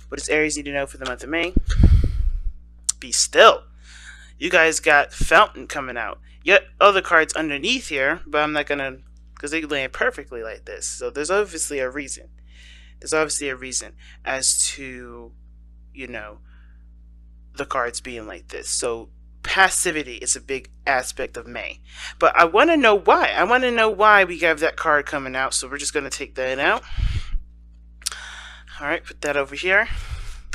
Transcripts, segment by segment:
What does Aries need to know for the month of May? Be still. You guys got Fountain coming out. Yet other cards underneath here, but I'm not gonna, because they land perfectly like this. So there's obviously a reason. There's obviously a reason as to, you know, the cards being like this. So passivity is a big aspect of May. But I want to know why. I want to know why we have that card coming out. So we're just going to take that out. All right, put that over here.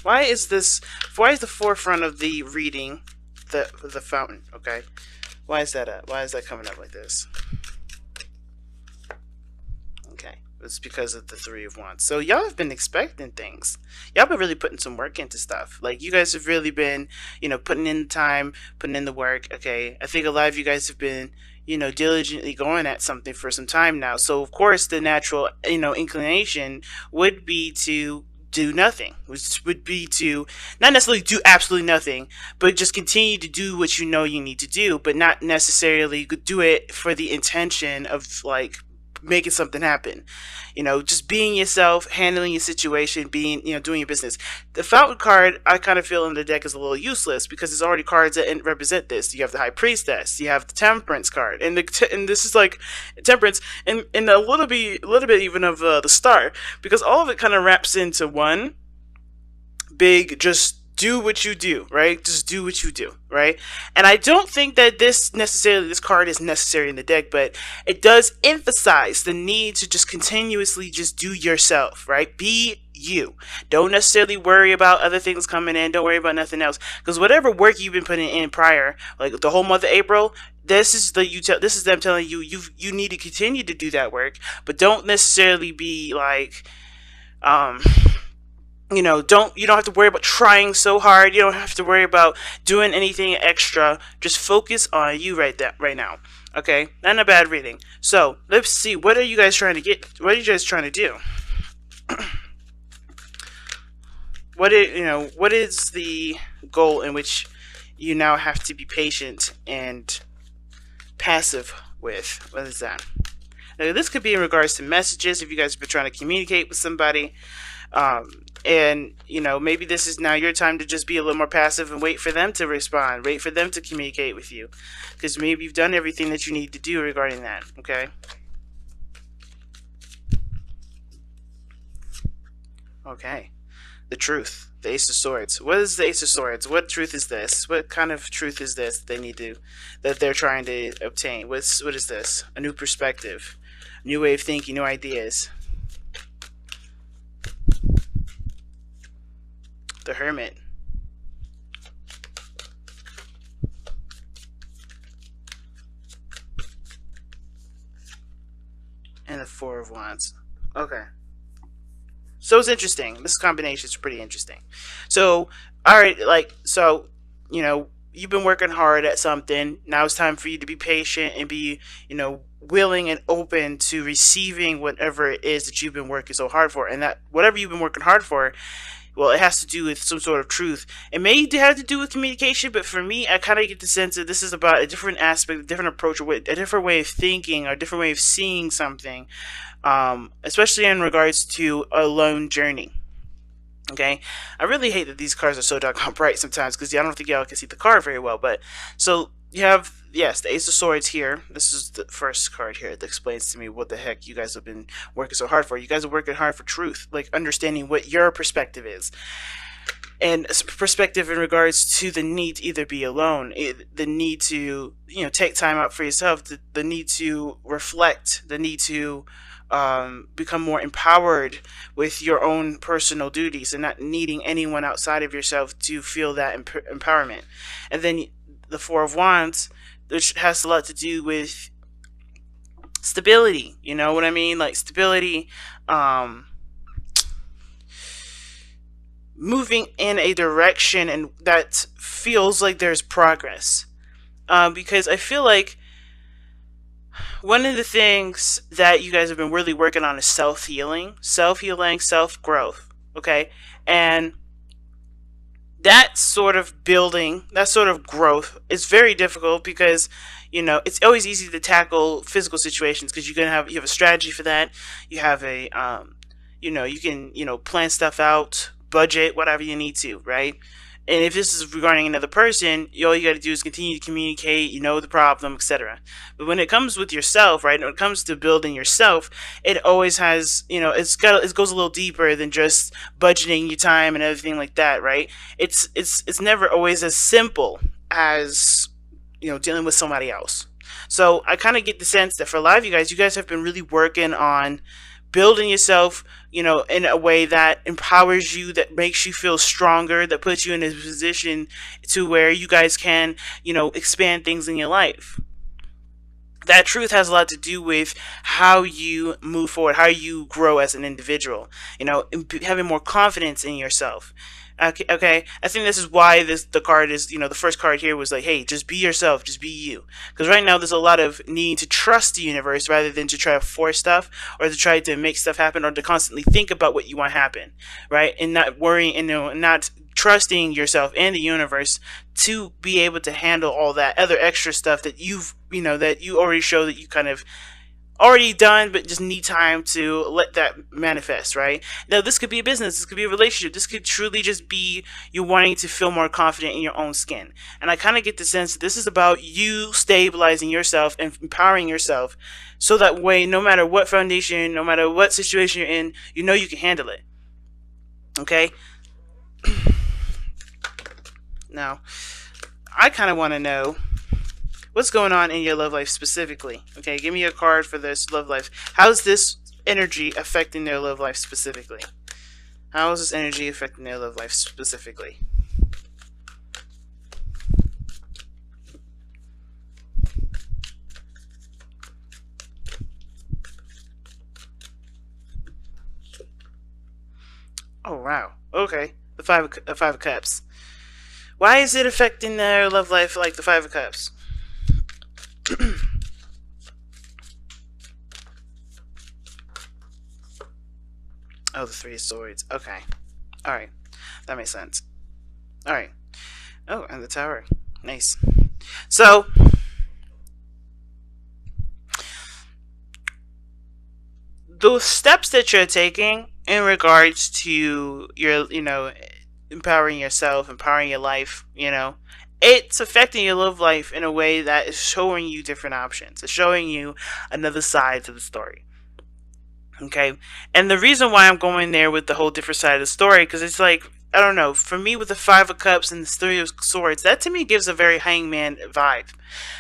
Why is this? Why is the forefront of the reading the fountain? Okay, why is that up? Why is that coming up like this? Okay, it's because of the Three of Wands. So y'all have been expecting things. Y'all been really putting some work into stuff. Like, you guys have really been, putting in the time, putting in the work. Okay, I think a lot of you guys have been, diligently going at something for some time now. So of course the natural, inclination would be to do nothing, which would be to not necessarily do absolutely nothing, but just continue to do what you know you need to do, but not necessarily do it for the intention of like making something happen. Just being yourself, handling your situation, being, doing your business. The Fountain card, I kind of feel in the deck is a little useless because there's already cards that represent this. You have the High Priestess, you have the Temperance card, and this is like Temperance, and a little bit even of the Star, because all of it kind of wraps into one big just do what you do, right? Just do what you do, right? And I don't think that this card is necessary in the deck, but it does emphasize the need to just continuously just do yourself, right? Be you. Don't necessarily worry about other things coming in. Don't worry about nothing else, because whatever work you've been putting in prior, like the whole month of April, this is them telling you you need to continue to do that work, but don't necessarily be like you don't have to worry about trying so hard. You don't have to worry about doing anything extra. Just focus on you right now. Okay, not a bad reading. So let's see, what are you guys trying to get? What are you guys trying to do? What is the goal in which you now have to be patient and passive with? What is that? Now, this could be in regards to messages, if you guys have been trying to communicate with somebody. And maybe this is now your time to just be a little more passive and wait for them to respond, wait for them to communicate with you, because maybe you've done everything that you need to do regarding that. Okay, the truth, the Ace of Swords. What is the Ace of Swords? What truth is this? What kind of truth is this that they're trying to obtain? What is this? A new perspective, new way of thinking, new ideas. The Hermit. And the Four of Wands. Okay. So it's interesting. This combination is pretty interesting. So, alright, you've been working hard at something. Now it's time for you to be patient and be, willing and open to receiving whatever it is that you've been working so hard for. And that whatever you've been working hard for, well, it has to do with some sort of truth. It may have to do with communication, but for me, I kind of get the sense that this is about a different aspect, a different approach, a different way of thinking, or a different way of seeing something, especially in regards to a lone journey. Okay, I really hate that these cards are so doggone bright sometimes, because I don't think y'all can see the card very well. But so you have, yes, the Ace of Swords here. This is the first card here that explains to me what the heck you guys have been working so hard for. You guys are working hard for truth, like understanding what your perspective is, and perspective in regards to the need to either be alone, the need to take time out for yourself, the need to reflect, the need to become more empowered with your own personal duties and not needing anyone outside of yourself to feel that empowerment. And then the Four of Wands, which has a lot to do with stability. You know what I mean? Like stability, moving in a direction and that feels like there's progress. Because I feel like one of the things that you guys have been really working on is self-healing, self-growth, okay? And that sort of building, that sort of growth is very difficult because, it's always easy to tackle physical situations because you have a strategy for that. You have a, you can, plan stuff out budget whatever you need to, right? And if this is regarding another person, all you got to do is continue to communicate, the problem, etc. But when it comes with yourself, right, when it comes to building yourself, it always has, it goes a little deeper than just budgeting your time and everything like that, right? It's never always as simple as, dealing with somebody else. So I kind of get the sense that for a lot of you guys have been really working on building yourself, in a way that empowers you, that makes you feel stronger, that puts you in a position to where you guys can, expand things in your life. That truth has a lot to do with how you move forward, how you grow as an individual, having more confidence in yourself. Okay. I think this is why the card is, the first card here was like, hey, just be yourself, just be you. Because right now there's a lot of need to trust the universe rather than to try to force stuff or to try to make stuff happen or to constantly think about what you want to happen, right? And not worrying and not trusting yourself and the universe to be able to handle all that other extra stuff that that you already show that you kind of already done, but just need time to let that manifest, right? Now, this could be a business, this could be a relationship, this could truly just be you wanting to feel more confident in your own skin. And I kind of get the sense that this is about you stabilizing yourself and empowering yourself so that way, no matter what foundation, no matter what situation you're in, you can handle it. Okay? Now, I kind of want to know what's going on in your love life specifically. Okay, give me a card for this love life. How's this energy affecting their love life specifically? How is this energy affecting their love life specifically? Oh, wow. Okay. The Five of Cups. Why is it affecting their love life like the Five of Cups? Oh, the Three of Swords. Okay. Alright. That makes sense. Alright. Oh, and the Tower. Nice. So, those steps that you're taking in regards to your, empowering yourself, empowering your life, it's affecting your love life in a way that is showing you different options. It's showing you another side to the story. Okay? And the reason why I'm going there with the whole different side of the story, because it's like, I don't know, for me with the Five of Cups and the Three of Swords, that to me gives a very Hangman vibe.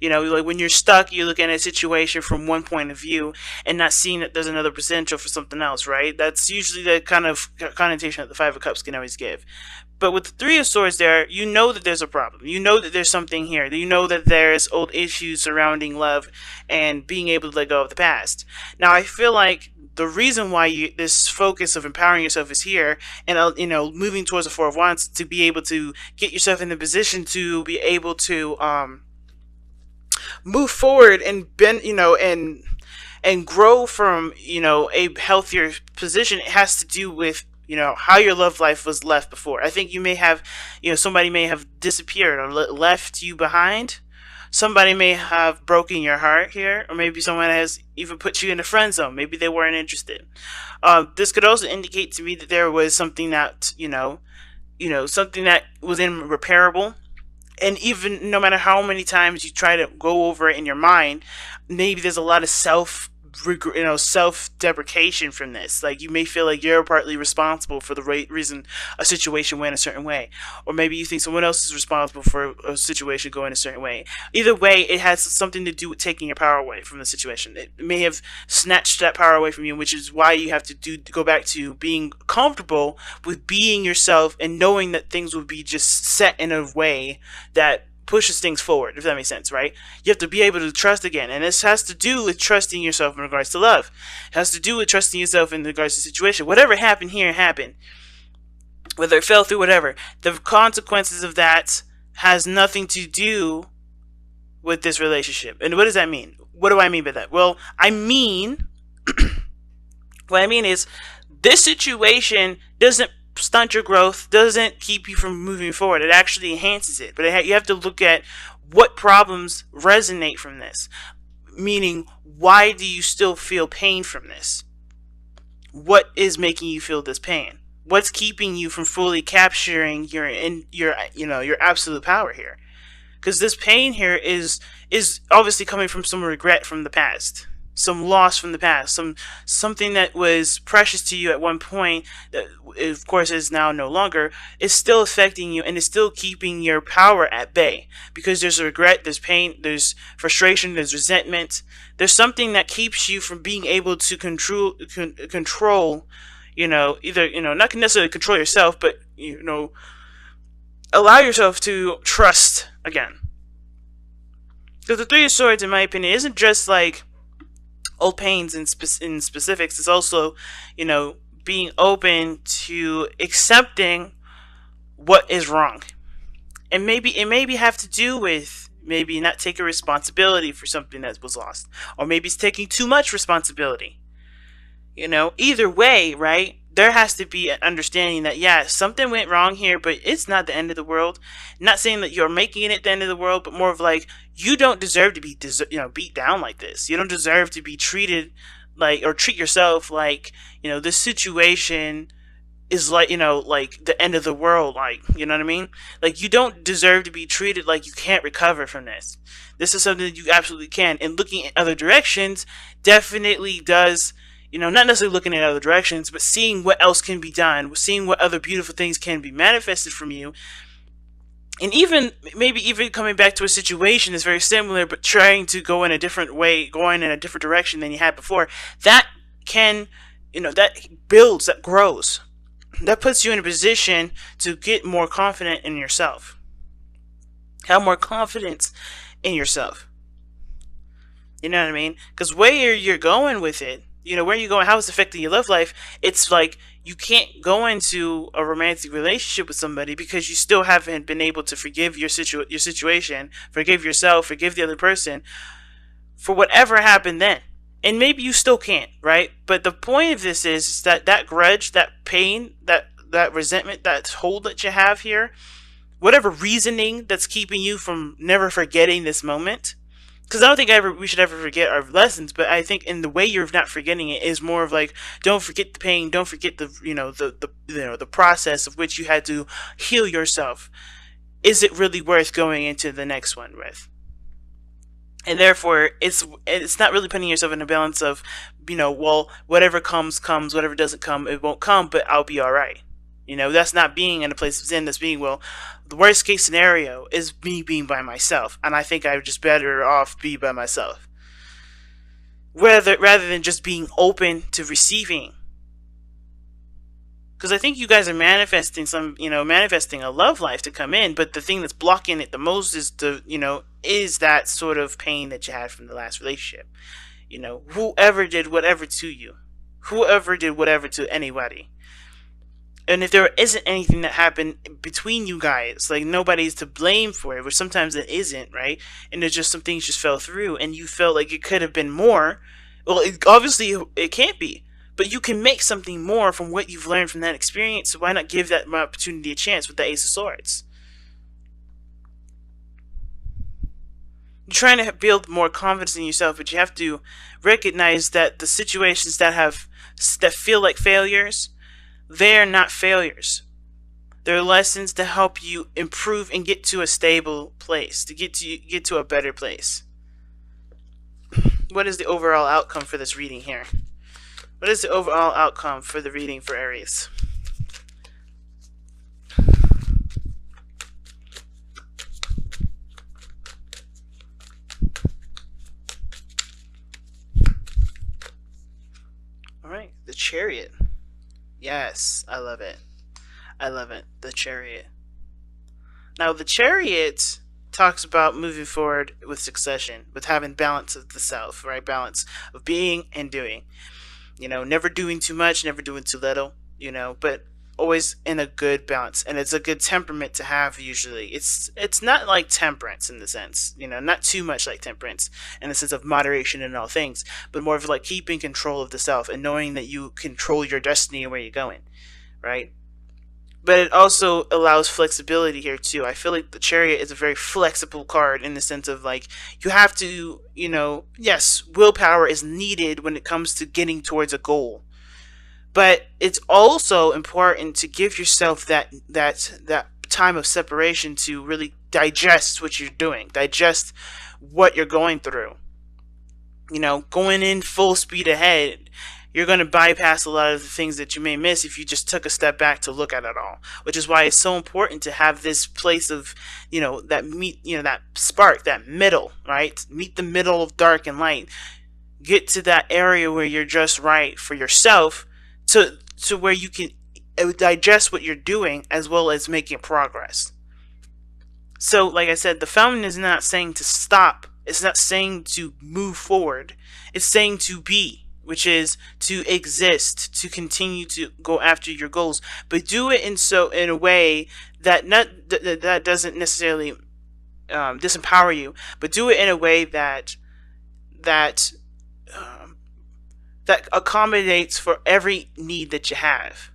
Like when you're stuck, you're looking at a situation from one point of view and not seeing that there's another potential for something else, right? That's usually the kind of connotation that the Five of Cups can always give. But with the Three of Swords there, you know that there's a problem. You know that there's something here. You know that there's old issues surrounding love and being able to let go of the past. Now, I feel like the reason why this focus of empowering yourself is here and, moving towards the Four of Wands to be able to get yourself in the position to be able to move forward and bend, and grow from, a healthier position. It has to do with, how your love life was left before. I think you may have, somebody may have disappeared or left you behind. Somebody may have broken your heart here, or maybe someone has even put you in a friend zone. Maybe they weren't interested. This could also indicate to me that there was something that, something that was irreparable. And even no matter how many times you try to go over it in your mind, maybe there's a lot of self-deprecation from this. Like, you may feel like you're partly responsible for the reason a situation went a certain way, or maybe you think someone else is responsible for a situation going a certain way. Either way, it has something to do with taking your power away from the situation. It may have snatched that power away from you, which is why you have to go back to being comfortable with being yourself and knowing that things will be just set in a way that pushes things forward, if that makes sense, right? You have to be able to trust again, and this has to do with trusting yourself in regards to love. It has to do with trusting yourself in regards to the situation. Whatever happened here happened. Whether it fell through, whatever. The consequences of that has nothing to do with this relationship. And what does that mean? What do I mean by that? Well, what I mean is, this situation doesn't stunt your growth, doesn't keep you from moving forward. It actually enhances it. But you have to look at what problems resonate from this. Meaning, why do you still feel pain from this? What is making you feel this pain? What's keeping you from fully capturing your absolute power here? Because this pain here is obviously coming from some regret from the past, some loss from the past, something that was precious to you at one point that of course is now no longer, is still affecting you and is still keeping your power at bay, because there's regret, there's pain, there's frustration, there's resentment. There's something that keeps you from being able to control, either, not necessarily control yourself, but allow yourself to trust again. So the Three of Swords, in my opinion, isn't just like old pains in specifics. It's also, being open to accepting what is wrong. And maybe it maybe have to do with maybe not taking responsibility for something that was lost. Or maybe it's taking too much responsibility. Either way, right? There has to be an understanding that, yeah, something went wrong here, but it's not the end of the world. Not saying that you're making it the end of the world, but more of like, you don't deserve to be, beat down like this. You don't deserve to be treated like, or treat yourself like, this situation is like, like the end of the world. Like, you know what I mean? Like, you don't deserve to be treated like you can't recover from this. This is something that you absolutely can. And looking in other directions definitely does, not necessarily looking in other directions, but seeing what else can be done, seeing what other beautiful things can be manifested from you. And maybe even coming back to a situation that's very similar, but trying to go in a different way, going in a different direction than you had before. That can, that builds, that grows. That puts you in a position to get more confident in yourself. Have more confidence in yourself. You know what I mean? Because where you're going with it, where you're going, how it's affecting your love life, it's like you can't go into a romantic relationship with somebody because you still haven't been able to forgive your situation, forgive yourself, forgive the other person for whatever happened then. And maybe you still can't, right? But the point of this is that grudge, that pain, that resentment, that hold that you have here, whatever reasoning that's keeping you from never forgetting this moment. Because I don't think we should ever forget our lessons, but I think in the way you're not forgetting it is more of like, don't forget the pain, don't forget the process of which you had to heal yourself. Is it really worth going into the next one with? And therefore, it's not really putting yourself in a balance of, well, whatever comes, whatever doesn't come, it won't come, but I'll be all right. That's not being in a place of zen. That's being, well, the worst case scenario is me being by myself, and I think I'm just better off be by myself. Rather than just being open to receiving. Because I think you guys are manifesting manifesting a love life to come in, but the thing that's blocking it the most is is that sort of pain that you had from the last relationship. Whoever did whatever to you, whoever did whatever to anybody. And if there isn't anything that happened between you guys, like nobody's to blame for it, which sometimes it isn't, right? And there's just some things just fell through, and you felt like it could have been more. Well, obviously it can't be, but you can make something more from what you've learned from that experience. So why not give that opportunity a chance with the Ace of Swords? You're trying to build more confidence in yourself, but you have to recognize that the situations that feel like failures, they're not failures. They're lessons to help you improve and get to a stable place, to get to a better place. What is the overall outcome for this reading here? What is the overall outcome for the reading for Aries? Alright, the Chariot. Yes, I love it. I love it. The Chariot. Now, the Chariot talks about moving forward with succession, with having balance of the self, right? Balance of being and doing. Never doing too much, never doing too little, but always in a good balance. And it's a good temperament to have usually. It's not like temperance in the sense, not too much like temperance in the sense of moderation in all things, but more of like keeping control of the self and knowing that you control your destiny and where you're going, right? But it also allows flexibility here too. I feel like the Chariot is a very flexible card in the sense of like, you have to, yes, willpower is needed when it comes to getting towards a goal. But it's also important to give yourself that time of separation to really digest what you're doing, digest what you're going through. Going in full speed ahead, you're going to bypass a lot of the things that you may miss if you just took a step back to look at it all. Which is why it's so important to have this place of, that spark, that middle, right? Meet the middle of dark and light. Get to that area where you're just right for yourself, to where you can digest what you're doing as well as making progress. So, like I said, the fountain is not saying to stop. It's not saying to move forward. It's saying to be, which is to exist, to continue to go after your goals, but do it in a way that doesn't necessarily disempower you, but do it in a way that um, that accommodates for every need that you have.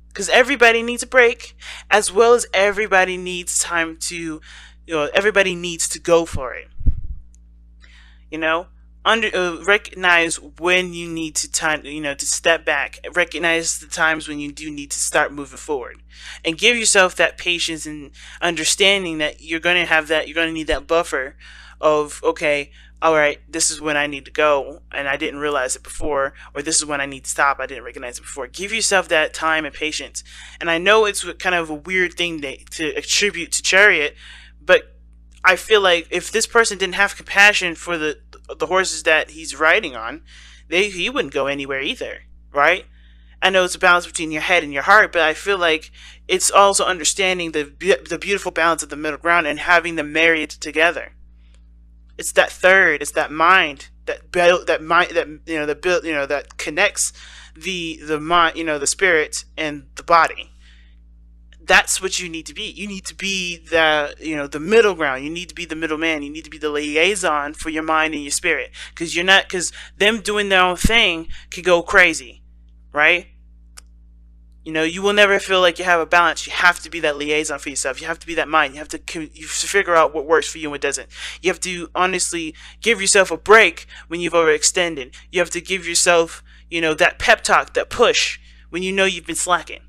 Because everybody needs a break, as well as everybody needs time to, everybody needs to go for it. You know, recognize when you need to to step back. Recognize the times when you do need to start moving forward, and give yourself that patience and understanding that you're going to have that. You're going to need that buffer of, okay, all right, this is when I need to go, and I didn't realize it before, or this is when I need to stop, I didn't recognize it before. Give yourself that time and patience. And I know it's kind of a weird thing to attribute to Chariot, but I feel like if this person didn't have compassion for the horses that he's riding on, he wouldn't go anywhere either, right? I know it's a balance between your head and your heart, but I feel like it's also understanding the beautiful balance of the middle ground and having them married together. It's that third. It's that mind. That mind. That connects the mind. The spirit and the body. That's what you need to be. You need to be the middle ground. You need to be the middleman. You need to be the liaison for your mind and your spirit. Because them doing their own thing can go crazy, right? You will never feel like you have a balance. You have to be that liaison for yourself. You have to be that mind. You have to figure out what works for you and what doesn't. You have to honestly give yourself a break when you've overextended. You have to give yourself, that pep talk, that push when you know you've been slacking.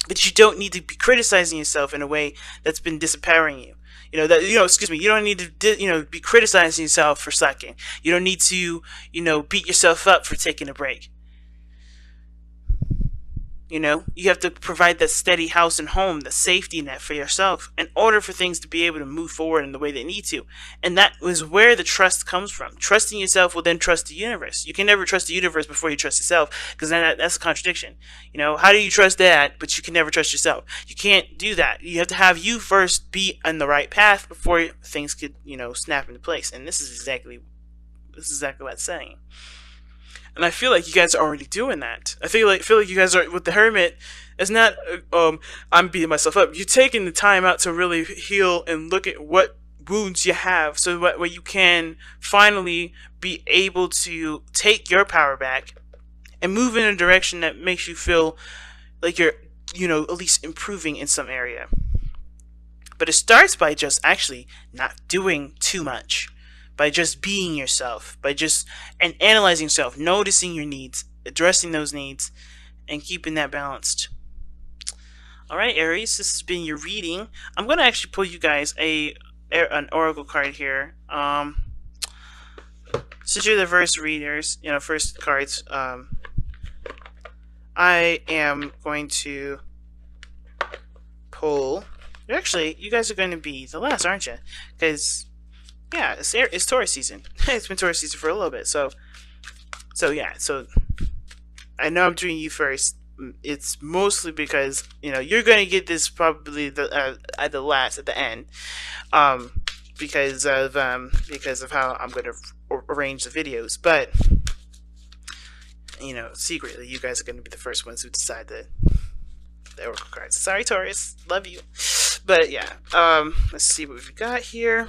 But you don't need to be criticizing yourself in a way that's been disempowering you. Excuse me, you don't need to, be criticizing yourself for slacking. You don't need to, beat yourself up for taking a break. You have to provide that steady house and home, the safety net for yourself in order for things to be able to move forward in the way they need to. And that is where the trust comes from. Trusting yourself will then trust the universe. You can never trust the universe before you trust yourself, because then that's a contradiction. How do you trust that, but you can never trust yourself? You can't do that. You have to have you first be on the right path before things could, snap into place. And this is exactly what it's saying. And I feel like you guys are already doing that. I feel like you guys are with the Hermit. It's not I'm beating myself up. You're taking the time out to really heal and look at what wounds you have, so that way you can finally be able to take your power back and move in a direction that makes you feel like you're at least improving in some area. But it starts by just actually not doing too much. By just being yourself, and analyzing yourself, noticing your needs, addressing those needs, and keeping that balanced. Alright, Aries, this has been your reading. I'm going to actually pull you guys an oracle card here. Since you're the first readers, first cards, I am going to pull... Actually, you guys are going to be the last, aren't you? Because... yeah, it's Taurus season. It's been Taurus season for a little bit, so yeah. So I know I'm doing you first. It's mostly because you're gonna get this probably at the end, because of how I'm gonna arrange the videos. But secretly, you guys are gonna be the first ones who decide the oracle cards. Sorry, Taurus, love you, but yeah. Let's see what we've got here.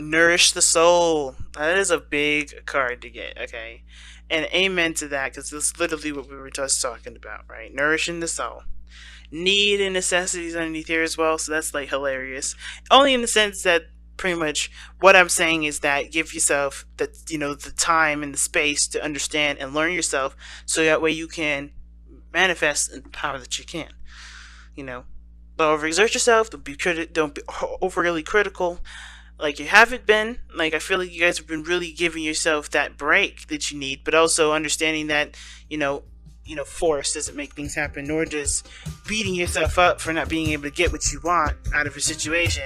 Nourish the soul. That is a big card to get, okay? And amen to that, because that's literally what we were just talking about, right? Nourishing the soul. Need and necessities underneath here as well, so that's like hilarious. Only in the sense that pretty much what I'm saying is that give yourself the, the time and the space to understand and learn yourself, so that way you can manifest in the power that you can. You know, don't overexert yourself. Don't be overly critical like you haven't been. Like, I feel like you guys have been really giving yourself that break that you need, but also understanding that force doesn't make things happen, nor does beating yourself up for not being able to get what you want out of a situation